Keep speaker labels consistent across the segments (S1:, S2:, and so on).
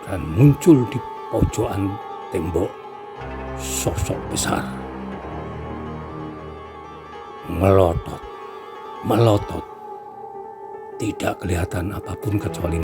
S1: dan muncul di pojokan tembok sosok besar. Melotot, tidak kelihatan apapun kecuali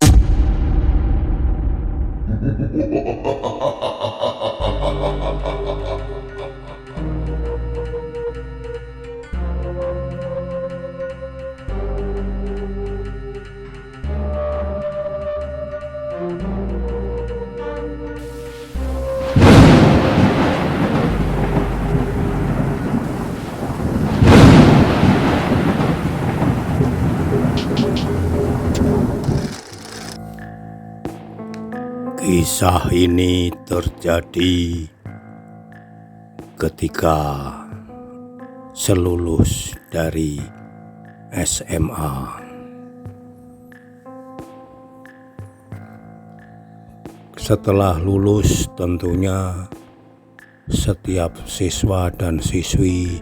S1: Kisah ini terjadi ketika selulus dari SMA. Setelah lulus, tentunya setiap siswa dan siswi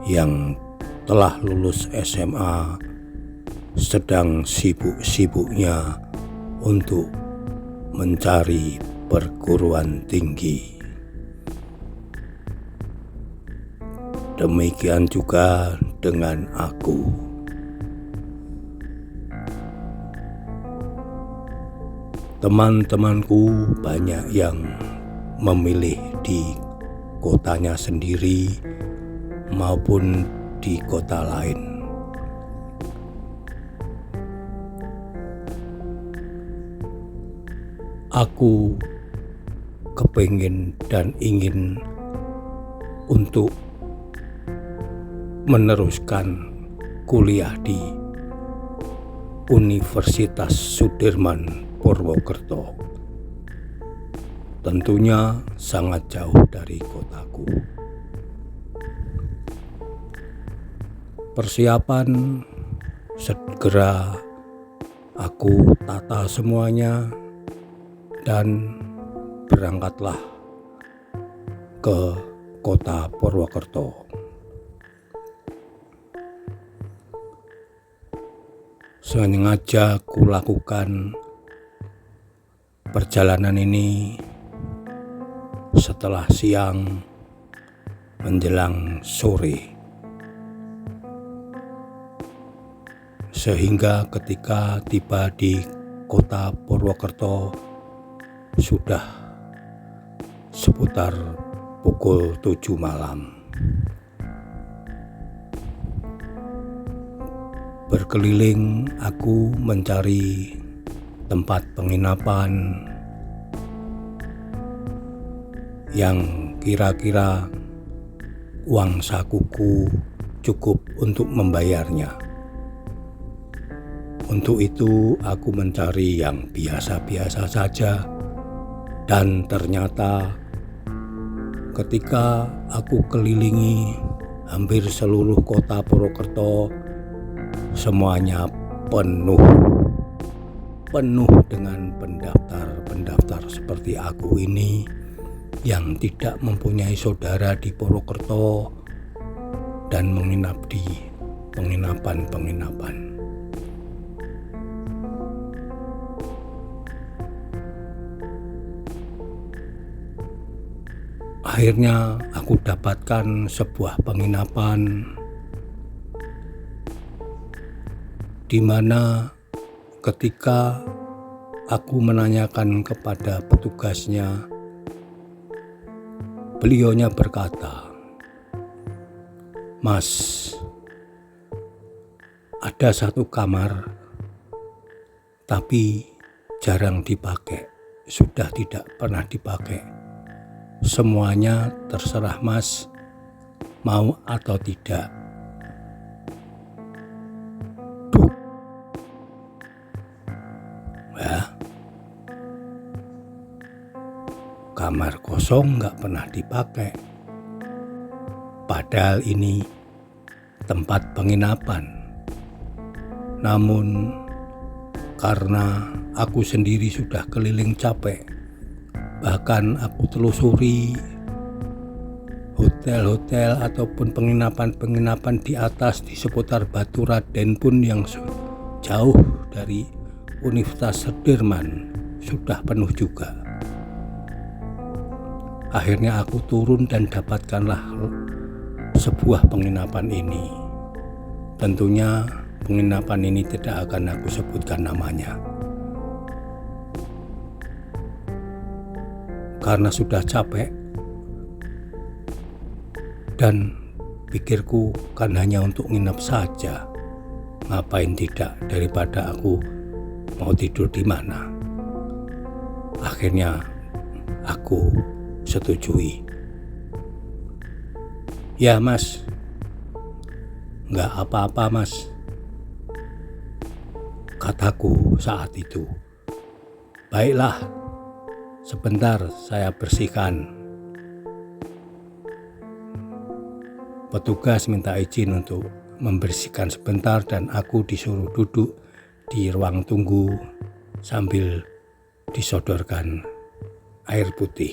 S1: yang telah lulus SMA sedang sibuk-sibuknya untuk mencari perguruan tinggi. Demikian juga dengan aku. Teman-temanku banyak yang memilih di kotanya sendiri maupun di kota lain. Aku kepingin dan ingin untuk meneruskan kuliah di Universitas Sudirman Purwokerto. Tentunya sangat jauh dari kotaku. Persiapan segera aku tata semuanya dan berangkatlah ke kota Purwokerto. Sengaja kulakukan perjalanan ini setelah siang menjelang sore, sehingga ketika tiba di kota Purwokerto sudah seputar pukul 7 malam. Berkeliling aku mencari tempat penginapan yang kira-kira uang sakuku cukup untuk membayarnya. Untuk itu aku mencari yang biasa-biasa saja, dan ternyata ketika aku kelilingi hampir seluruh kota Purwokerto, semuanya penuh dengan pendaftar seperti aku ini yang tidak mempunyai saudara di Purwokerto dan menginap di penginapan. Akhirnya aku dapatkan sebuah penginapan di mana ketika aku menanyakan kepada petugasnya, beliaunya berkata, "Mas, ada satu kamar tapi jarang dipakai, sudah tidak pernah dipakai. Semuanya terserah Mas mau atau tidak." Kamar kosong nggak pernah dipakai, padahal ini tempat penginapan. Namun karena aku sendiri sudah keliling capek, bahkan aku telusuri hotel-hotel ataupun penginapan di atas di seputar Batu Raden pun yang jauh dari Universitas Sudirman sudah penuh juga. Akhirnya aku turun dan dapatkanlah sebuah penginapan ini. Tentunya penginapan ini tidak akan aku sebutkan namanya. Karena sudah capek dan pikirku kan hanya untuk nginep saja. Ngapain tidak, daripada aku mau tidur di mana. Akhirnya aku setujui. Ya mas, nggak apa-apa mas, kataku saat itu. Baiklah, sebentar saya bersihkan. Petugas minta izin untuk membersihkan sebentar dan aku disuruh duduk di ruang tunggu sambil disodorkan air putih.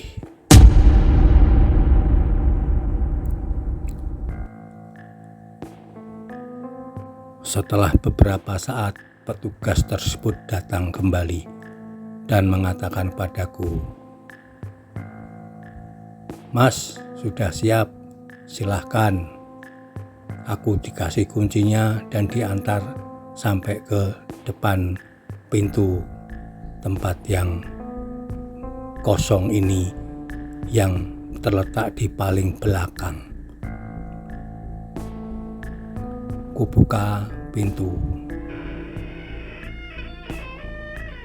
S1: Setelah beberapa saat, petugas tersebut datang kembali dan mengatakan padaku, "Mas, sudah siap, silahkan." Aku dikasih kuncinya dan diantar sampai ke depan pintu tempat yang kosong ini yang terletak di paling belakang. Kubuka pintu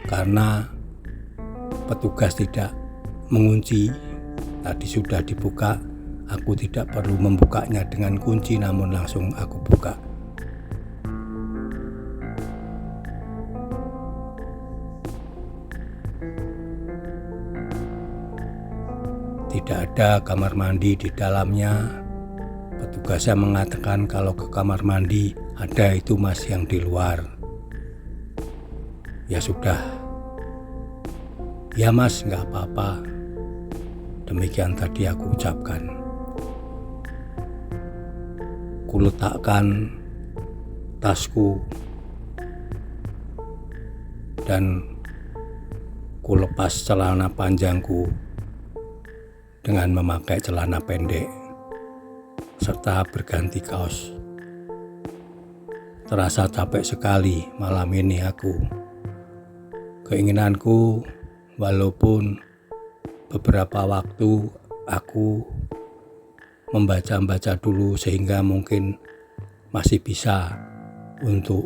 S1: karena petugas tidak mengunci, tadi sudah dibuka. Aku tidak perlu membukanya dengan kunci, namun langsung aku buka. Tidak ada kamar mandi di dalamnya. Petugasnya mengatakan kalau ke kamar mandi ada itu mas yang di luar. Ya sudah. Ya mas, nggak apa-apa. Demikian tadi aku ucapkan. Kuletakkan tasku dan kulepas celana panjangku dengan memakai celana pendek serta berganti kaos. Terasa capek sekali malam ini aku. Keinginanku, walaupun beberapa waktu aku membaca-baca dulu sehingga mungkin masih bisa untuk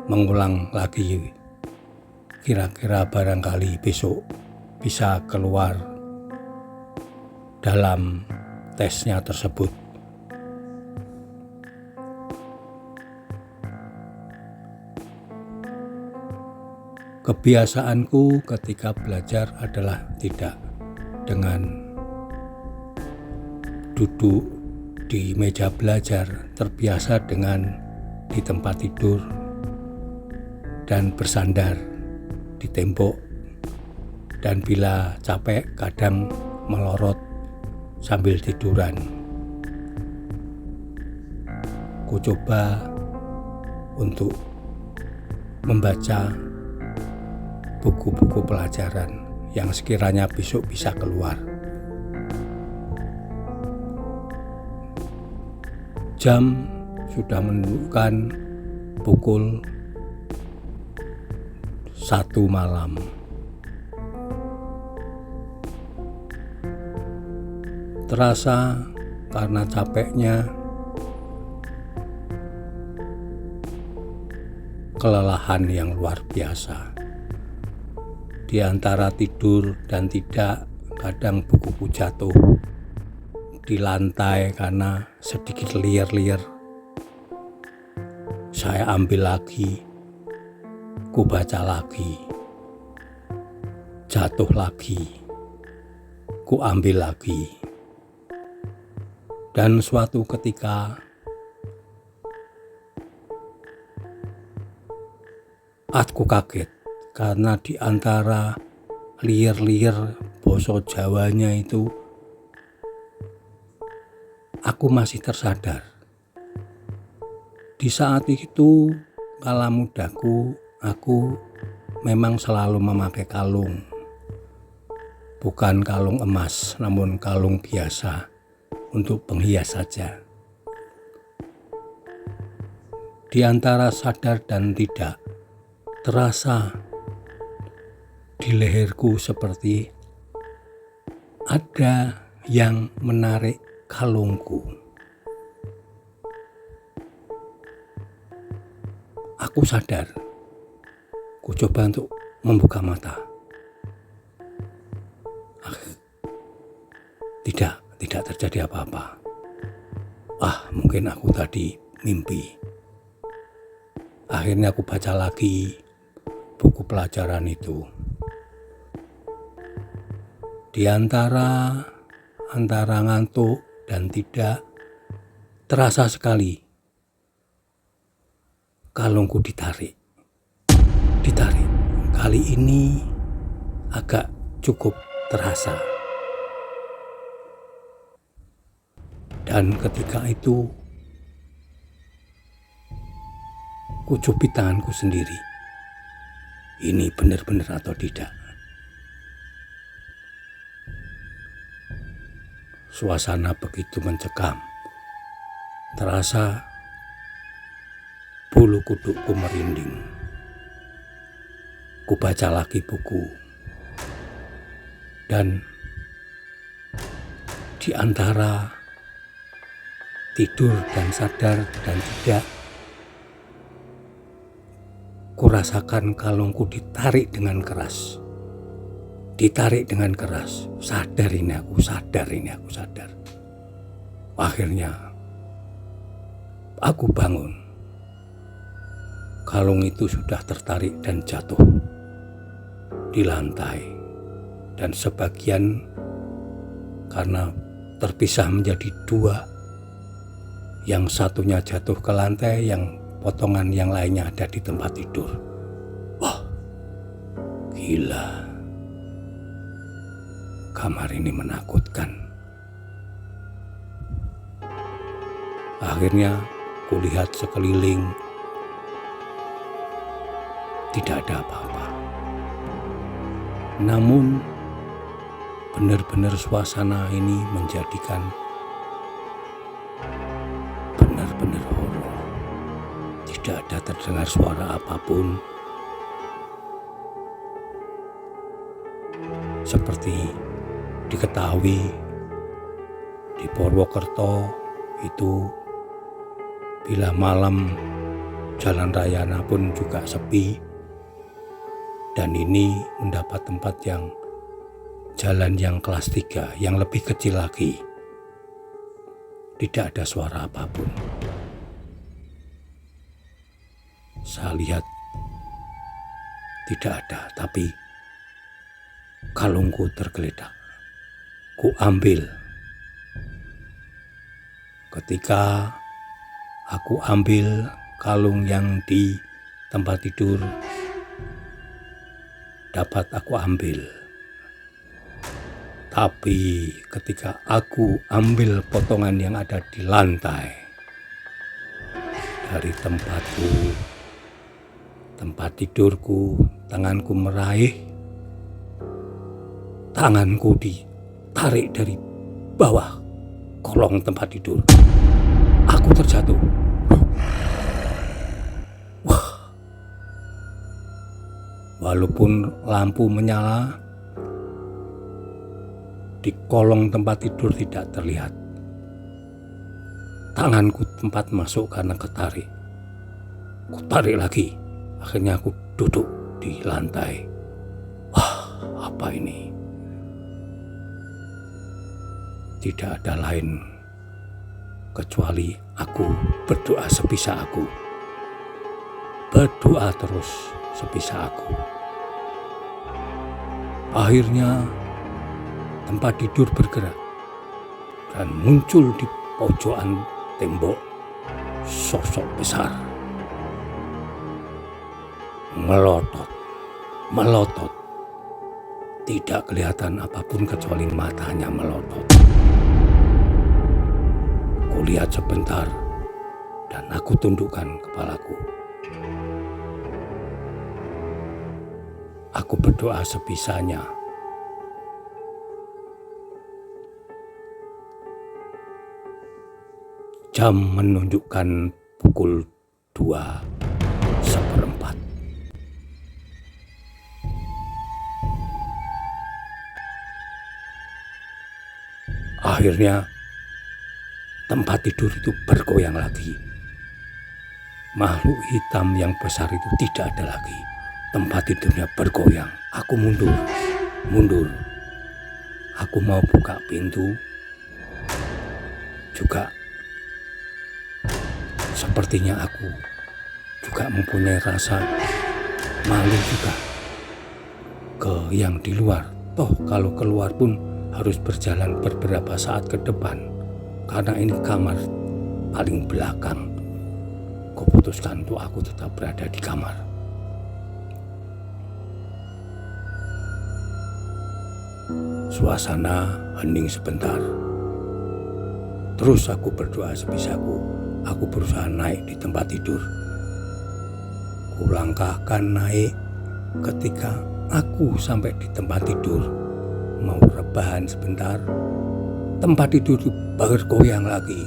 S1: mengulang lagi. Kira-kira barangkali besok bisa keluar dalam tesnya tersebut. Kebiasaanku ketika belajar adalah tidak dengan duduk di meja belajar, terbiasa dengan di tempat tidur dan bersandar di tembok, dan bila capek kadang melorot sambil tiduran. Ku coba untuk membaca buku-buku pelajaran yang sekiranya besok bisa keluar. Jam sudah menunjukkan pukul 1 malam. Terasa karena capeknya, kelelahan yang luar biasa. Di antara tidur dan tidak, kadang bukuku jatuh di lantai karena sedikit liar-liar. Saya ambil lagi, ku baca lagi, jatuh lagi, ku ambil lagi. Dan suatu ketika aku kaget karena di antara liar-liar basa Jawanya itu aku masih tersadar. Di saat itu kala mudaku aku memang selalu memakai kalung. Bukan kalung emas, namun kalung biasa untuk penghias saja. Di antara sadar dan tidak, terasa di leherku seperti ada yang menarik kalungku. Aku sadar, ku coba untuk membuka mata. Tidak terjadi apa-apa. Mungkin aku tadi mimpi. Akhirnya aku baca lagi buku pelajaran itu. Di antara ngantuk dan tidak, terasa sekali kalungku ditarik. Kali ini agak cukup terasa. Dan ketika itu, ku cubit tanganku sendiri. Ini benar-benar atau tidak? Suasana begitu mencekam. Terasa bulu kudukku merinding. Ku baca lagi buku. Dan di antara tidur dan sadar dan tidak, kurasakan kalungku ditarik dengan keras. Sadar ini aku sadar. Akhirnya aku bangun. Kalung itu sudah tertarik dan jatuh di lantai. Dan sebagian karena terpisah menjadi dua, yang satunya jatuh ke lantai, yang potongan yang lainnya ada di tempat tidur. Wah, gila. Kamar ini menakutkan. Akhirnya kulihat sekeliling. Tidak ada apa-apa. Namun benar-benar suasana ini menjadikan benar-benar horor. Tidak ada terdengar suara apapun. Seperti diketahui di Purwokerto itu bila malam jalan raya pun juga sepi. Dan ini mendapat tempat yang jalan yang kelas 3 yang lebih kecil lagi. Tidak ada suara apapun. Saya lihat tidak ada, tapi kalungku tergeletak. Ku ambil. Ketika aku ambil kalung yang di tempat tidur, dapat aku ambil. Tapi ketika aku ambil potongan yang ada di lantai, dari tempat tidurku, tanganku meraih, tanganku ditarik dari bawah kolong tempat tidur. Aku terjatuh. Walaupun lampu menyala, di kolong tempat tidur tidak terlihat. Tanganku tempat masuk karena ketarik. Ku tarik lagi. Akhirnya aku duduk di lantai. Wah, apa ini? Tidak ada lain kecuali aku berdoa sebisa aku. Berdoa terus sebisa aku. Akhirnya tempat tidur bergerak dan muncul di pojokan tembok sosok besar. Melotot. Tidak kelihatan apapun kecuali matanya melotot. Kulihat sebentar dan aku tundukkan kepalaku. Aku berdoa sebisanya. Jam menunjukkan pukul 2:15. Akhirnya tempat tidur itu bergoyang lagi. Makhluk hitam yang besar itu tidak ada lagi. Tempat tidurnya bergoyang. Aku mundur. Aku mau buka pintu. Juga sepertinya aku juga mempunyai rasa malu juga ke yang di luar. Toh kalau keluar pun harus berjalan beberapa saat ke depan. Karena ini kamar paling belakang. Kuputuskan untuk aku tetap berada di kamar. Suasana hening sebentar. Terus aku berdoa sebisaku. Aku berusaha naik di tempat tidur. Kulangkahkan naik. Ketika aku sampai di tempat tidur, mau rebahan sebentar, tempat tidur itu bergoyang lagi.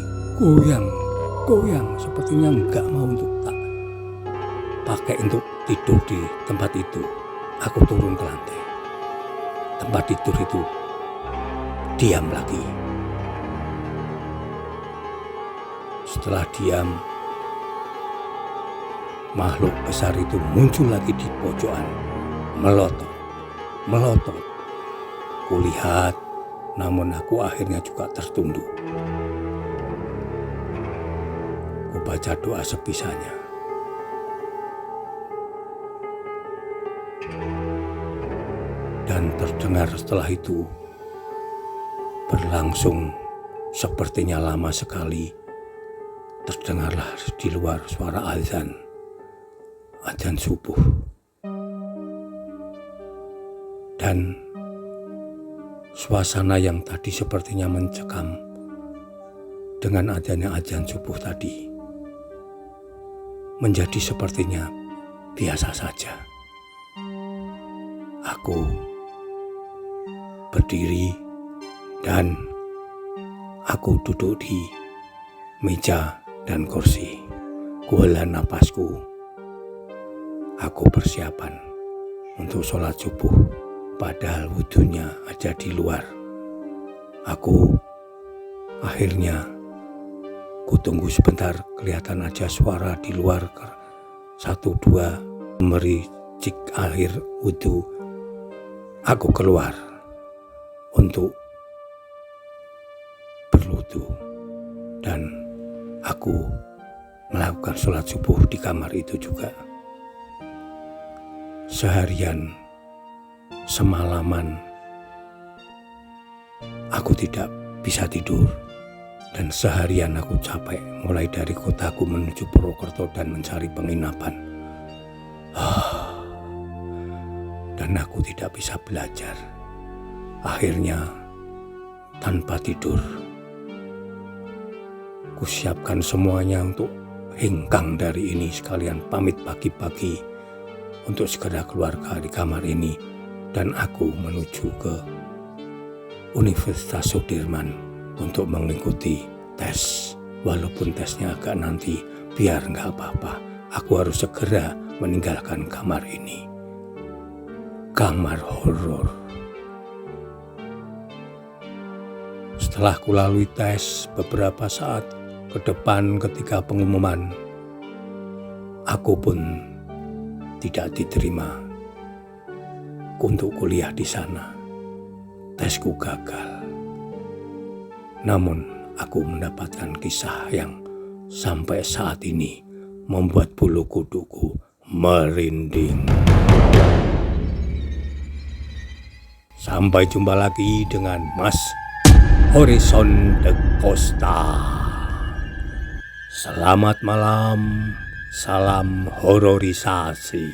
S1: Goyang, sepertinya nggak mau untuk tak pakai untuk tidur di tempat itu. Aku turun ke lantai. Tempat tidur itu diam lagi. Setelah diam, makhluk besar itu muncul lagi di pojokan, melotot. Kulihat, namun aku akhirnya juga tertunduk. Baca doa sebisanya. Dan terdengar setelah itu berlangsung sepertinya lama sekali. Terdengarlah di luar suara azan subuh. Dan suasana yang tadi sepertinya mencekam dengan adanya azan subuh tadi menjadi sepertinya biasa saja. Aku berdiri dan aku duduk di meja dan kursi. Kuhela napasku. Aku persiapan untuk sholat subuh, padahal wudhunya ada di luar. Aku akhirnya kutunggu sebentar, kelihatan aja suara di luar. 1-2 mericik akhir wudhu. Aku keluar untuk berwudhu dan aku melakukan sholat subuh di kamar itu juga. Seharian, semalaman, aku tidak bisa tidur. Dan seharian aku capek, mulai dari kotaku menuju Purwokerto dan mencari penginapan. Dan aku tidak bisa belajar. Akhirnya, tanpa tidur, kusiapkan semuanya untuk hengkang dari ini, sekalian pamit pagi-pagi untuk segera keluar dari kamar ini. Dan aku menuju ke Universitas Sudirman untuk mengikuti tes. Walaupun tesnya agak nanti, biar nggak apa-apa. Aku harus segera meninggalkan kamar ini. Kamar horor. Setelah kulalui tes beberapa saat ke depan ketika pengumuman, aku pun tidak diterima untuk kuliah di sana. Tesku gagal. Namun aku mendapatkan kisah yang sampai saat ini membuat bulu kuduku merinding. Sampai jumpa lagi dengan Mas Horizon de Costa. Selamat malam, salam hororisasi.